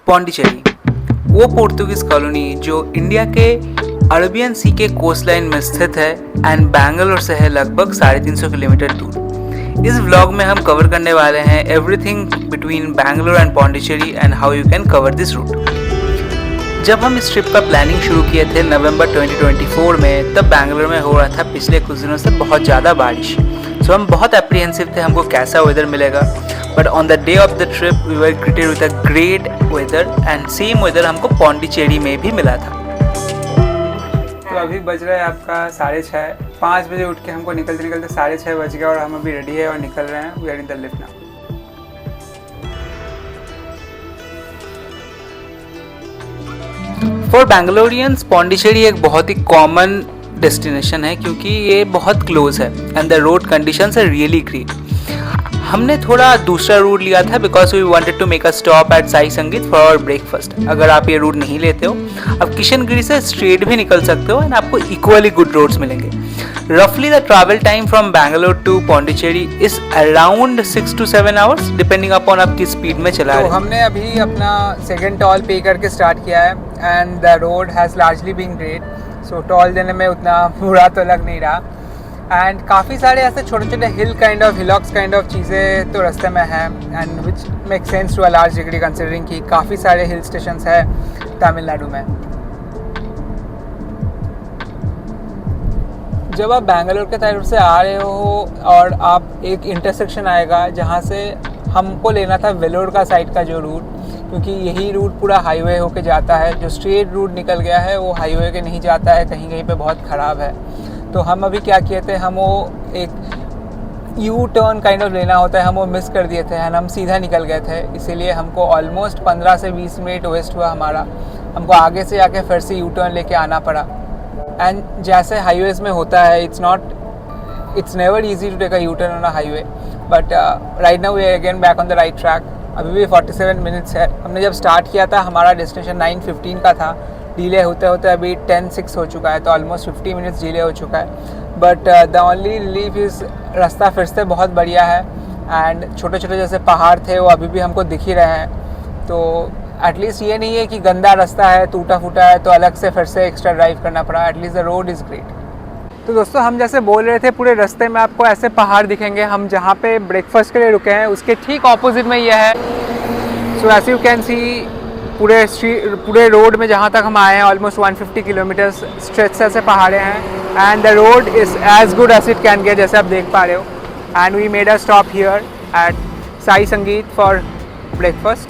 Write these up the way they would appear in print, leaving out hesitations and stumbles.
पौंडीचेरी, वो पोर्तुगीज कॉलोनी जो इंडिया के अरबियन सी के कोस्ट लाइन में स्थित है एंड बैंगलोर से है लगभग 350 किलोमीटर दूर। इस व्लॉग में हम कवर करने वाले हैं everything between Bangalore and Pondicherry and how you can cover this route. जब हम इस ट्रिप का प्लानिंग शुरू किए थे नवंबर 2024 में, तब बैंगलोर में हो रहा था पिछले कुछ दिनों से बहुत ज़्यादा बारिश। सो हम बहुत एप्रीहेंसिव थे हमको कैसा वेदर मिलेगा, but on the day of the trip we were greeted with a great weather and same weather हमको पौंडीचेरी में भी मिला था। तो अभी बज रहा है आपका 6:30, 5 बजे उठ के हमको निकलते 6:30 बज गया और हम अभी रेडी है और निकल रहे हैं। We are in the lift now. For Bangaloreans Pondicherry एक बहुत ही कॉमन डेस्टिनेशन है क्योंकि ये बहुत क्लोज है and the road conditions are really great. हमने थोड़ा दूसरा रूट लिया था because we wanted to make a stop at Sai Sangeet for our breakfast. अगर आप ये रूट नहीं लेते हो, आप किशनगिरी से स्ट्रेट भी निकल सकते हो एंड आपको इक्वली गुड रोड्स मिलेंगे। रफली the travel time from Bangalore to Pondicherry is around 6 to 7 hours depending upon आप किस स्पीड में चला रहे हैं। तो हमने अभी अपना सेकेंड टॉल पे करके स्टार्ट किया है and the road has largely been great. So toll देने में उतना बुरा तो लग नहीं रहा एंड काफ़ी सारे ऐसे छोटे छोटे हिलॉक्स काइंड ऑफ चीज़ें तो रास्ते में हैं and which make sense to a large degree considering कि काफ़ी सारे हिल स्टेशंस हैं तमिलनाडु में। जब आप बैंगलोर के तरफ से आ रहे हो और आप एक इंटरसेक्शन आएगा जहाँ से हमको लेना था वेलोर का साइड का जो रूट, क्योंकि यही रूट पूरा हाईवे होके जाता है। जो स्ट्रेट रूट निकल गया है वो हाईवे के नहीं जाता है, कहीं कहीं पे बहुत ख़राब है। तो हम अभी क्या किए थे, हम वो एक यू टर्न काइंड ऑफ लेना होता है, हम वो मिस कर दिए थे एंड हम सीधा निकल गए थे। इसीलिए हमको ऑलमोस्ट 15 से 20 मिनट वेस्ट हुआ हमारा। हमको आगे से आके फिर से यू टर्न लेके आना पड़ा एंड जैसे हाईवेज़ में होता है it's never easy to take a U turn on a highway, but right now we are again back on the right track. अभी भी 47 मिनट्स है। हमने जब स्टार्ट किया था हमारा डेस्टिनेशन 9:15 का था, डिले होते होते अभी 10:06 हो चुका है, तो ऑलमोस्ट 50 मिनट्स डिले हो चुका है। But the only relief is रास्ता फिर से बहुत बढ़िया है एंड छोटे छोटे जैसे पहाड़ थे वो अभी भी हमको दिख ही रहे हैं। तो एटलीस्ट ये नहीं है कि गंदा रास्ता है, टूटा फूटा है तो अलग से फिर से एक्स्ट्रा ड्राइव करना पड़ा। At least the road is great. तो दोस्तों हम जैसे बोल रहे थे, पूरे रास्ते में आपको ऐसे पहाड़ दिखेंगे। हम जहाँ पे ब्रेकफास्ट के लिए रुके हैं उसके ठीक ऑपोजिट में ये है। So as you can see पूरे रोड में जहाँ तक हम आए हैं ऑलमोस्ट 150 किलोमीटर्स स्ट्रेच से पहाड़े हैं and the road is as good as it can get, जैसे आप देख पा रहे हो। And we made a stop here at Sai Sangeet for breakfast.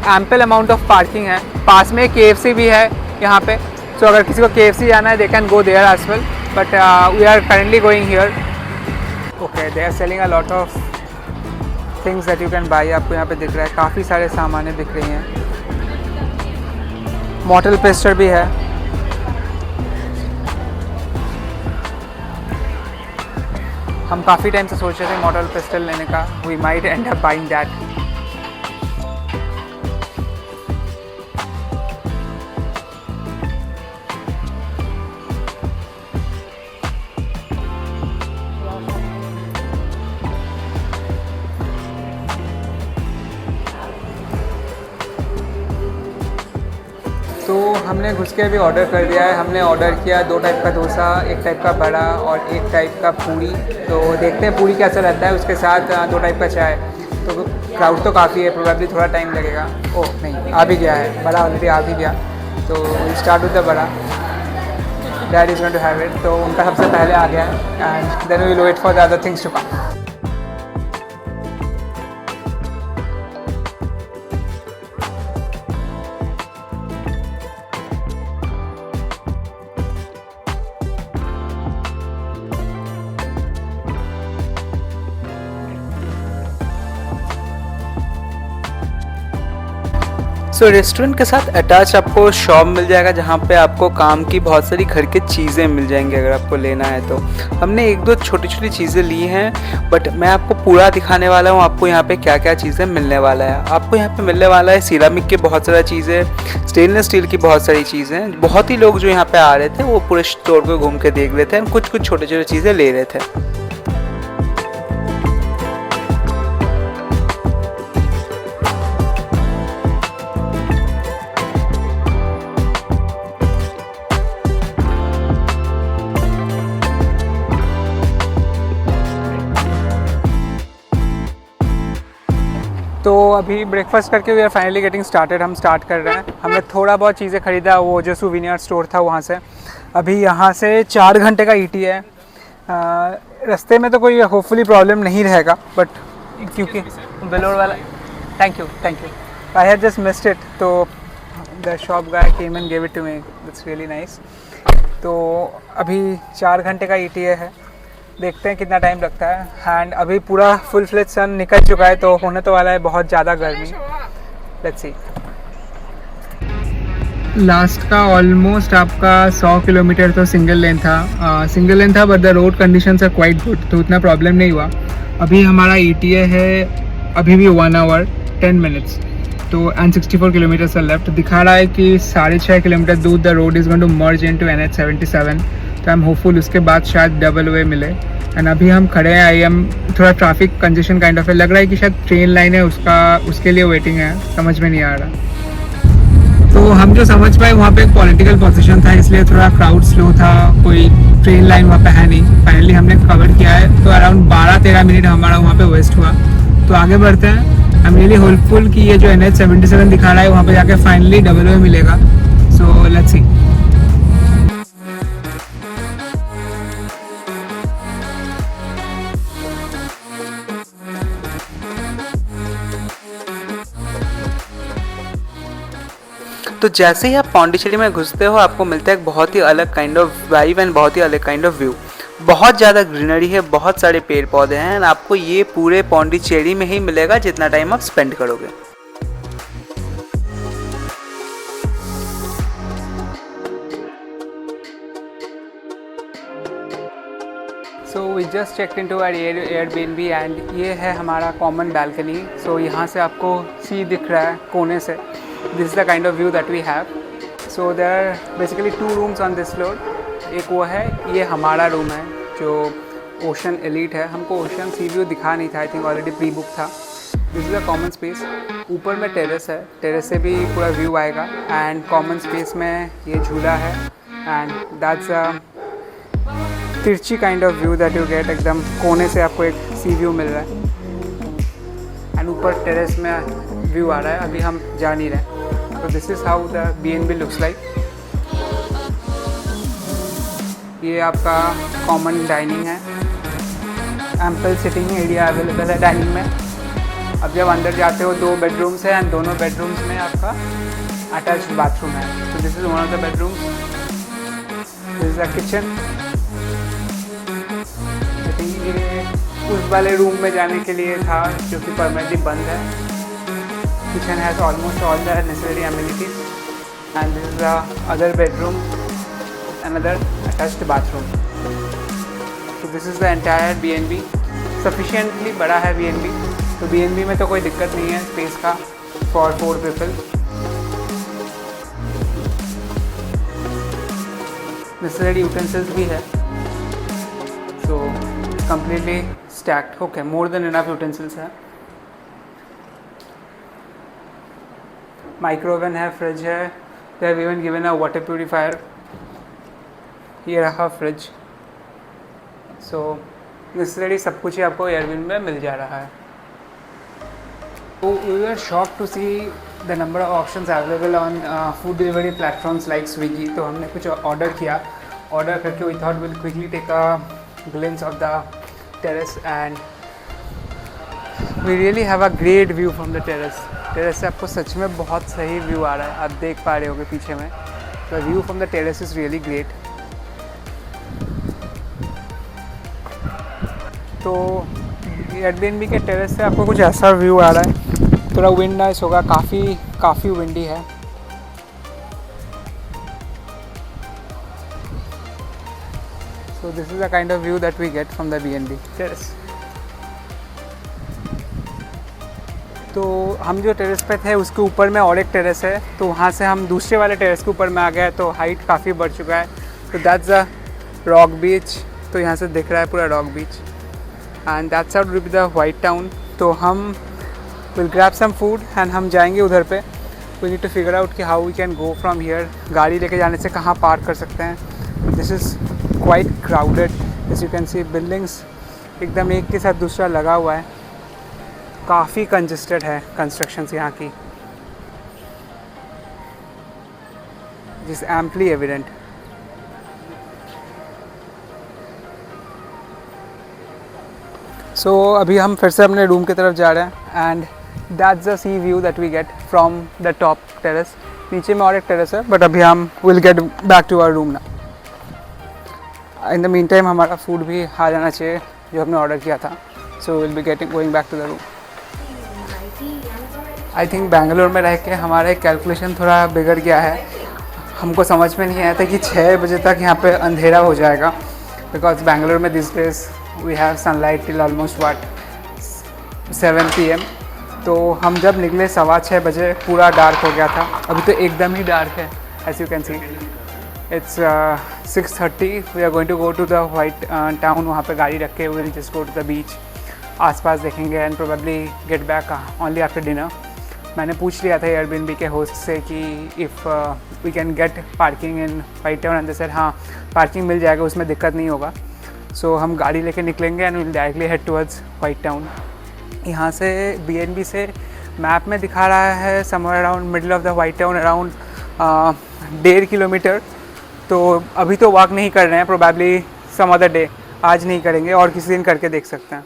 Ample amount of parking है, पास में KFC भी है यहाँ पे। सो अगर किसी को KFC जाना है they can go there as well, but we are currently going here. Okay, they are selling a lot of things that you can buy. आपको यहाँ पे दिख रहा है काफ़ी सारे सामानें दिख रही हैं। मॉटल पेस्टर भी है। हम काफ़ी टाइम से सोच रहे थे मॉटल पेस्टल लेने का। We might end up buying that. तो हमने घुस के अभी ऑर्डर कर दिया है। हमने ऑर्डर किया 2 टाइप का डोसा, 1 टाइप का बड़ा और 1 टाइप का पूरी। तो देखते हैं पूरी कैसा रहता है, उसके साथ 2 टाइप का चाय। तो क्राउड तो काफ़ी है, प्रोबेबली थोड़ा टाइम लगेगा। ओह नहीं, आ भी गया है बड़ा, ऑलरेडी आ भी गया। तो start with the vada. Dad is going to have it. तो उनका सबसे पहले आ गया है and then we will wait for the other things to come. So restaurant के साथ अटैच आपको शॉप मिल जाएगा जहाँ पे आपको काम की बहुत सारी घर की चीज़ें मिल जाएंगी अगर आपको लेना है तो। हमने 1-2 छोटी छोटी चीज़ें ली हैं, बट मैं आपको पूरा दिखाने वाला हूँ आपको यहाँ पे क्या क्या चीज़ें मिलने वाला है। आपको यहाँ पे मिलने वाला है सिरामिक की बहुत सारी चीज़ें, स्टेनलेस स्टील की बहुत सारी चीज़ें। बहुत ही लोग जो यहाँ पे आ रहे थे वो पूरे स्टोर को घूम के देख रहे थे और कुछ छोटे छोटे चीज़ें ले रहे थे। अभी ब्रेकफास्ट करके we are finally getting started, हम स्टार्ट कर रहे हैं। हमने थोड़ा बहुत चीज़ें ख़रीदा, वो जो सूवेनियर स्टोर था वहाँ से। अभी यहाँ से 4 घंटे का ईटी है। रास्ते में तो कोई होपफुली प्रॉब्लम नहीं रहेगा, बट क्योंकि वेलोर वाला, thank you I had just missed it, तो the shop guy came and give it to me, that's really nice. तो अभी 4 घंटे का ईटीए है, देखते हैं कितना टाइम लगता है। एंड अभी पूरा फुल फ्लेज सन निकल चुका है, तो होने तो वाला है बहुत ज़्यादा गर्मी। Let's see. लास्ट का ऑलमोस्ट आपका 100 किलोमीटर तो सिंगल लेन था, but the road conditions are quite good, तो उतना प्रॉब्लम नहीं हुआ। अभी हमारा ईटीए है अभी भी 1 आवर 10 मिनट्स, तो एंड 64 किलोमीटर लेफ्ट दिखा रहा है कि 6.5 किलोमीटर दूर the road is going to merge into NH77, तो आई एम होपफुल उसके बाद शायद डबल वे मिले। एंड अभी हम खड़े हैं, आई एम थोड़ा ट्रैफिक कंजेशन काइंड ऑफ है, लग रहा है कि शायद ट्रेन लाइन है उसके लिए वेटिंग है, समझ में नहीं आ रहा। तो हम जो समझ पाए वहाँ पे एक पॉलिटिकल पोजीशन था, इसलिए थोड़ा क्राउड स्लो था, कोई ट्रेन लाइन वहाँ पे है नहीं। फाइनली हमने कवर किया है, तो अराउंड 12-13 मिनट हमारा वहाँ पे वेस्ट हुआ। तो आगे बढ़ते हैं। आई एम रियली होपफुल कि ये जो NH77 दिखा रहा है वहाँ पे जाके फाइनली डबल वे मिलेगा। So let's see. तो जैसे ही आप पौंडीचेरी में घुसते हो, आपको मिलता है एक बहुत ही अलग काइंड ऑफ वाइब एंड बहुत ही अलग काइंड ऑफ व्यू। बहुत ज़्यादा ग्रीनरी है, बहुत सारे पेड़ पौधे हैं, एंड आपको ये पूरे पौंडीचेरी में ही मिलेगा जितना टाइम आप स्पेंड करोगे। So we just checked into our Airbnb and ये है हमारा कॉमन बालकनी। सो यहाँ से आपको सी दिख रहा है कोने से। This is the kind of view that we have. So there are basically 2 rooms on this floor. एक वो है, ये हमारा रूम है जो ओशन एलीट है। हमको ओशन सी व्यू दिखा नहीं था, I think already pre book था। This is a common space. ऊपर में टेरेस है, टेरेस से भी पूरा व्यू आएगा। एंड कॉमन स्पेस में ये झूला है एंड दैट्स अ तिरछी kind of view that you get. एकदम कोने से आपको एक सी व्यू मिल रहा है एंड ऊपर टेरेस में व्यू आ रहा है। अभी हम जा नहीं रहे। तो this is how the B&B looks like. ये आपका कॉमन डाइनिंग है, एम्पल सिटिंग एरिया अवेलेबल है डाइनिंग में। अब जब अंदर जाते हो 2 बेडरूम्स हैं एंड दोनों बेडरूम्स में आपका अटैच्ड बाथरूम है। तो this is one of the bedrooms. This is the kitchen. ये उस वाले रूम में जाने के लिए था जो कि परमानेंटली बंद है। Kitchen has almost all the necessary amenities and this is the other bedroom, another attached bathroom. तो this is the entire B&B। Sufficiently बड़ा है B&B, तो B&B में तो कोई दिक्कत नहीं है स्पेस का फॉर 4 पीपल। नेसेसरी यूटेंसिल्स भी है, so completely stacked. Okay, more than enough utensils है। माइक्रोवेव है, फ्रिज है। they have even given a water purifier। ये रहा फ्रिज। so नेसेसरी सब कुछ ही आपको एयरबीएनबी में मिल जा रहा है। तो we were shocked to see the number of options available on food delivery platforms like Swiggy। तो हमने कुछ ऑर्डर किया। ऑर्डर करके we thought we'll quickly take a glimpse of the terrace and we really have a great view from the terrace। Terrace से आपको सच में बहुत सही व्यू आ रहा है, आप देख पा रहे होगे पीछे में। the view from the terrace is really great। तो एयरबीएनबी के टेरेस से आपको कुछ ऐसा व्यू आ रहा है। थोड़ा विंड नॉइस होगा, काफ़ी विंडी है। So this is the kind of view that we get from the B&B terrace। तो हम जो टेरेस पे थे उसके ऊपर में और एक टेरेस है, तो वहाँ से हम दूसरे वाले टेरेस के ऊपर में आ गए, तो हाइट काफ़ी बढ़ चुका है। तो दैट्स द रॉक बीच। तो यहाँ से दिख रहा है पूरा rock beach and that's out with the white town. तो हम will grab some food and हम जाएंगे उधर पे। We need to figure out कि how we can go from here. गाड़ी लेके जाने से कहाँ पार्क कर सकते हैं। This is quite crowded, as you can see. Buildings एकदम एक के साथ दूसरा लगा हुआ है। काफ़ी कंजेस्टेड है कंस्ट्रक्शंस यहाँ की, जिस एम्पली एविडेंट। सो अभी हम फिर से अपने रूम की तरफ जा रहे हैं and that's the sea view that we get from the top terrace. नीचे में और एक टेरेस है, बट अभी हम will get back to our room ना। इन द मीन टाइम हमारा फूड भी आ जाना चाहिए जो हमने ऑर्डर किया था। So will be going back to the room. I think Bangalore में रह के हमारा कैलकुलेशन थोड़ा बिगड़ गया है। हमको समझ में नहीं आया था कि 6 बजे तक यहाँ पे अंधेरा हो जाएगा, बिकॉज बेंगलोर में this days we have sunlight till almost 7 PM। तो हम जब निकले 6:15 बजे पूरा डार्क हो गया था। अभी तो एकदम ही डार्क है, as you can see. It's 6:30। We are going to go to the white Town. वहाँ पे गाड़ी रख के will just go to the beach, आसपास देखेंगे and probably get back only after dinner. मैंने पूछ लिया था एयरबीएनबी के होस्ट से कि if we can get parking in White Town, and they said हाँ पार्किंग मिल जाएगा, उसमें दिक्कत नहीं होगा। सो हम गाड़ी लेके निकलेंगे and will directly head towards white town. यहाँ से बीएनबी से मैप में दिखा रहा है somewhere around middle of the white town around 1.5 kilometre. तो अभी तो वॉक नहीं कर रहे हैं, प्रोबेबली सम अदर डे, आज नहीं करेंगे और किसी दिन करके देख सकते हैं।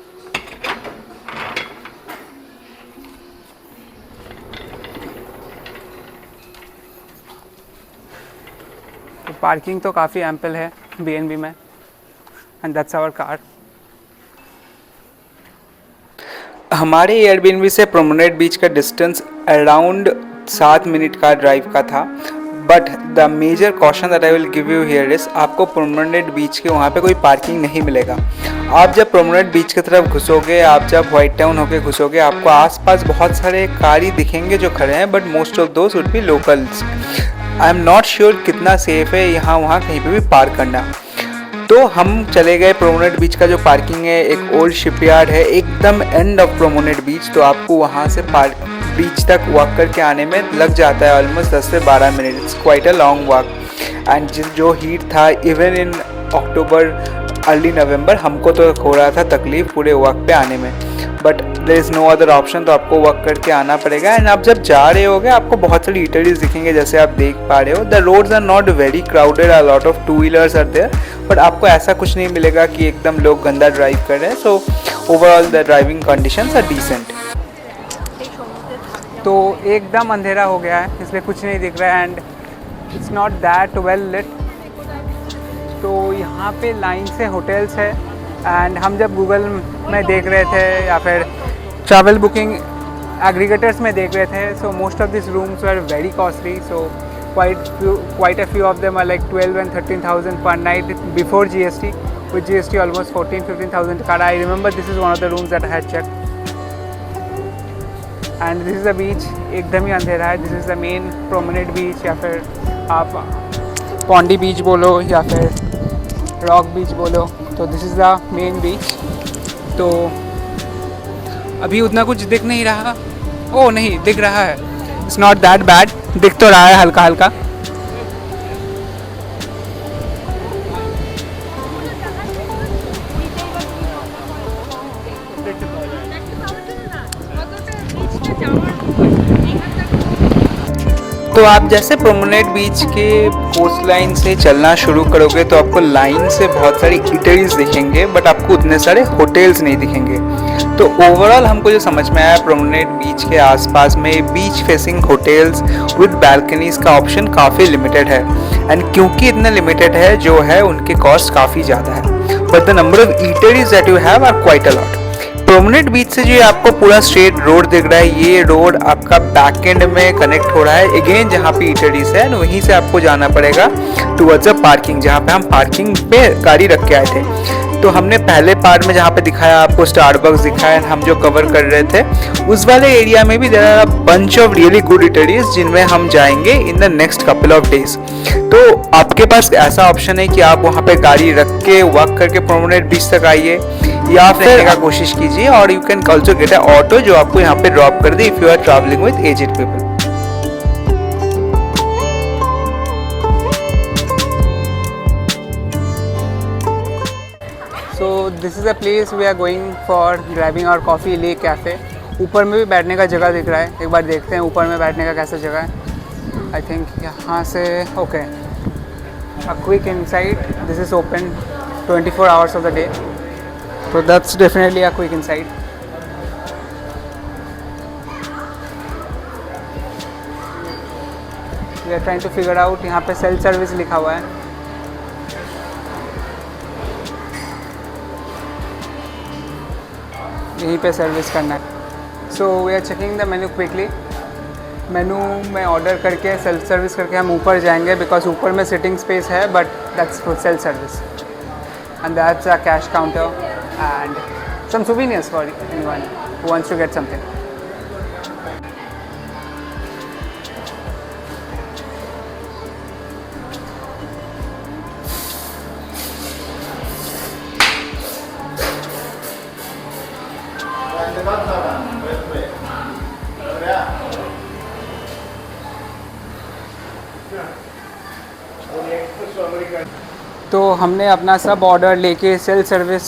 तो पार्किंग तो काफ़ी एम्पल है बीएनबी में, एंड दैट्स आवर कार। हमारे एयरबीएनबी से प्रोमेनेड बीच का डिस्टेंस अराउंड 7 मिनट का ड्राइव का था, but the major caution that I will give you here is आपको प्रोमेनेड बीच के वहाँ पे कोई पार्किंग नहीं मिलेगा। आप जब प्रोमेनेड बीच की तरफ घुसोगे, आप जब वाइट टाउन होके घुसोगे, आपको आसपास बहुत सारे कार ही दिखेंगे जो खड़े हैं, but most of those would be locals. I am not sure कितना सेफ़ है यहाँ वहाँ कहीं पे भी पार्क करना। तो हम चले गए प्रोमेनेड बीच का जो पार्किंग है, एक ओल्ड शिपयार्ड है एकदम एंड ऑफ प्रोमेनेड बीच। तो आपको वहाँ से बीच तक वॉक करके आने में लग जाता है ऑलमोस्ट 10 से 12 minute. It's quite a long walk. And जो हीट था इवन इन अक्टूबर अर्ली नवंबर, हमको तो हो रहा था तकलीफ पूरे वॉक पे आने में, but there is no other option. तो आपको वॉक करके आना पड़ेगा। एंड आप जब जा रहे होगे आपको बहुत सारी ईटरीज दिखेंगे, जैसे आप देख पा रहे हो। The roads are not very crowded, a lot of 2 wheelers are there, but आपको ऐसा कुछ नहीं मिलेगा कि एकदम लोग गंदा ड्राइव कर रहे हैं। So overall the driving conditions are decent. तो एकदम अंधेरा हो गया है, इसलिए कुछ नहीं दिख रहा है and it's not that well lit. तो यहाँ पे लाइन से होटल्स है एंड हम जब गूगल में देख रहे थे या फिर ट्रैवल बुकिंग एग्रीगेटर्स में देख रहे थे, so most of this rooms were very costly. So quite a few of them are like 12 and 13,000 per night before GST. With GST almost 14-15,000 card. I remember this is one of the rooms that I had checked. And this is the beach. एकदम ही अंधेरा है। This is the main promenade beach, या फिर आप पॉन्डी बीच बोलो या फिर rock बीच बोलो। तो this is the main beach. तो अभी उतना कुछ दिख नहीं रहा। ओह नहीं, दिख रहा है। इट्स नॉट दैट बैड, दिख तो रहा है हल्का हल्का। तो आप जैसे प्रोमेनेड बीच के कोस्ट लाइन से चलना शुरू करोगे तो आपको लाइन से बहुत सारी इटरीज दिखेंगे, बट आपको उतने सारे होटल्स नहीं दिखेंगे। तो ओवरऑल हमको जो समझ में आया, प्रोमेनेड बीच के आसपास में beach facing hotels with balconies का ऑप्शन काफ़ी लिमिटेड है। एंड क्योंकि इतना लिमिटेड है जो है, उनके कॉस्ट काफ़ी ज़्यादा है, but the number of eateries that you have are quite a lot. Promenade beach से जो आपको पूरा स्ट्रेट रोड दिख रहा है, ये रोड आपका बैक एंड में कनेक्ट हो रहा है अगेन जहाँ पे ईटरीज है, वहीं से आपको जाना पड़ेगा टुवर्ड्स अ पार्किंग, जहाँ पे हम पार्किंग पे गाड़ी रख के आए थे। तो हमने पहले पार्ट में जहाँ पे दिखाया आपको स्टारबक्स दिखाया, हम जो कवर कर रहे थे उस वाले एरिया में भी there are a bunch of really good eateries जिनमें हम जाएंगे in the next couple of days. तो आपके पास ऐसा ऑप्शन है कि आप वहाँ पे गाड़ी रख के वॉक करके प्रोमेनेड बीच तक आइए, या फिर का कोशिश कीजिए, और you can also get a auto जो आपको यहाँ पे ड्रॉप कर दे if you are travelling with aged people. So this is a place we are going for grabbing our coffee, Le Cafe. ऊपर में भी बैठने का जगह दिख रहा है, एक बार देखते हैं ऊपर में बैठने का कैसा जगह है। आई थिंक यहाँ से okay, a quick inside, this is open 24 hours of the day, so that's definitely a quick insight. We are trying to figure out, यहाँ पे सेल्फ सर्विस लिखा हुआ है। यहीं पे सर्विस करना है। So we are checking the menu quickly. Menu में ऑर्डर करके सेल्फ सर्विस करके हम ऊपर जाएंगे, बिकॉज ऊपर में सिटिंग स्पेस है, but that's for self service. And that's a cash counter and some souvenirs for anyone who wants to get something. तो हमने अपना सब ऑर्डर लेके सेल्फ सर्विस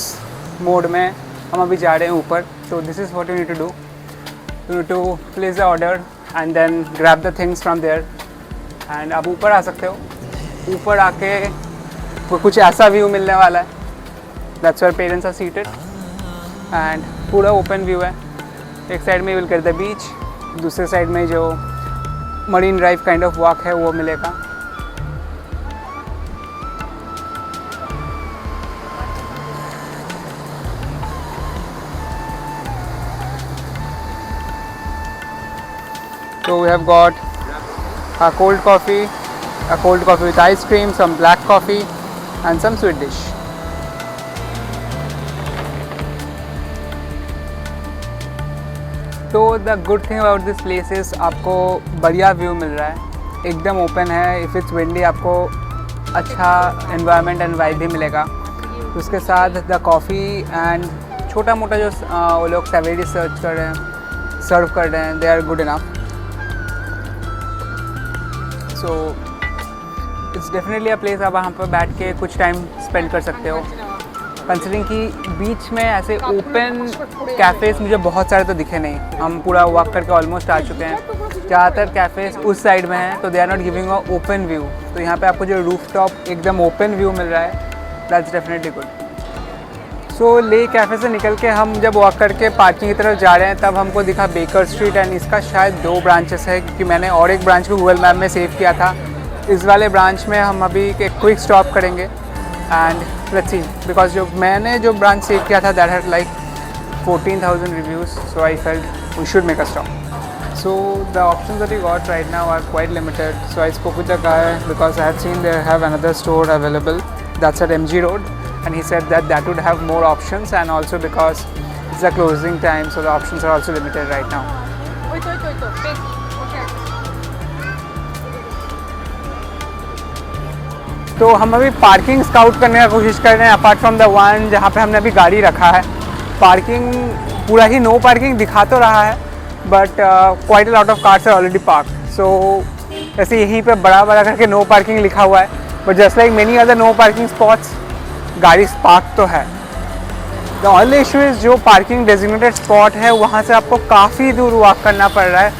मोड में हम अभी जा रहे हैं ऊपर। तो this is what you need to do, you need to place the order and then grab the things from there and आप ऊपर आ सकते हो। ऊपर आके कुछ ऐसा व्यू मिलने वाला है, that's where parents are seated and पूरा ओपन व्यू है। एक साइड में विल गेट द बीच, दूसरे साइड में जो marine drive kind of walk है वो मिलेगा। So we have got a cold coffee with ice cream, some black coffee and some sweet dish. तो the good thing about this place is आपको बढ़िया view मिल रहा है, एकदम ओपन है। इफ़ इट्स विंडी आपको अच्छा एनवायरनमेंट एंड वाइब भी मिलेगा। उसके साथ द कॉफ़ी एंड छोटा मोटा जो वो लोग सेवेरी सर्व कर रहे हैं, they are good enough. So it's definitely a place आप वहाँ पर बैठ के कुछ टाइम स्पेंड कर सकते हो। कंसिडरिंग कि बीच में ऐसे ओपन कैफ़ेज़ मुझे बहुत सारे तो दिखे नहीं, हम पूरा वॉक करके ऑलमोस्ट आ चुके हैं। ज़्यादातर कैफ़ेज़ उस साइड में हैं, तो they are not giving a open view. तो यहाँ पे आपको जो रूफ टॉप एकदम ओपन व्यू मिल रहा है, दैट्स डेफिनेटली गुड। सो ले कैफ़े से निकल के हम जब वॉक करके पार्किंग की तरफ जा रहे हैं, तब हमको दिखा बेकर स्ट्रीट एंड इसका शायद 2 ब्रांचेस है, क्योंकि मैंने और एक ब्रांच को गूगल मैप में सेव किया था। इस वाले ब्रांच में हम अभी एक क्विक स्टॉप करेंगे एंड लेट्स सी, बिकॉज जो ब्रांच सेव किया था that had like 14,000 reviews, so I felt we should make a stop. So the options that we got right now are quite limited. So I spoke with the guy because I had seen they have another store available that's at MG Road, and he said that would have more options, and also because it's a closing time, so the options are also limited right now. तो हम अभी parking scout करने का कोशिश कर रहे हैं, apart from the one जहाँ पे हमने अभी गाड़ी रखा है। पार्किंग पूरा ही नो पार्किंग दिखा तो रहा है, but quite a lot of cars are already park. So जैसे यहीं पे बड़ा बड़ा करके नो पार्किंग लिखा हुआ है, but just like many other no parking spots, गाड़ी पार्क तो है। द ओनली इशू इज़ जो पार्किंग डेजिग्नेटेड स्पॉट है वहाँ से आपको काफ़ी दूर वॉक करना पड़ रहा है,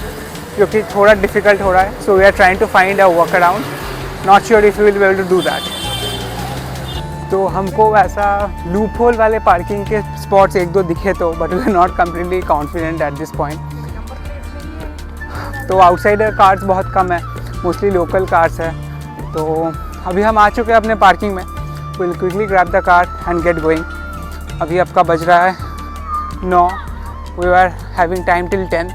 जो कि थोड़ा डिफ़िकल्ट हो रहा है। So we are trying to find a walk around, not sure if you will be able to do that. तो हमको वैसा लूप होल वाले पार्किंग के स्पॉट्स 1-2 दिखे तो, but we are not completely confident at this point. तो outsider cars बहुत कम है, मोस्टली लोकल कार्स है। तो अभी हम आ चुके हैं अपने पार्किंग में। Will quickly grab the car and get going. अभी आपका बज रहा है 9, we are having time till 10।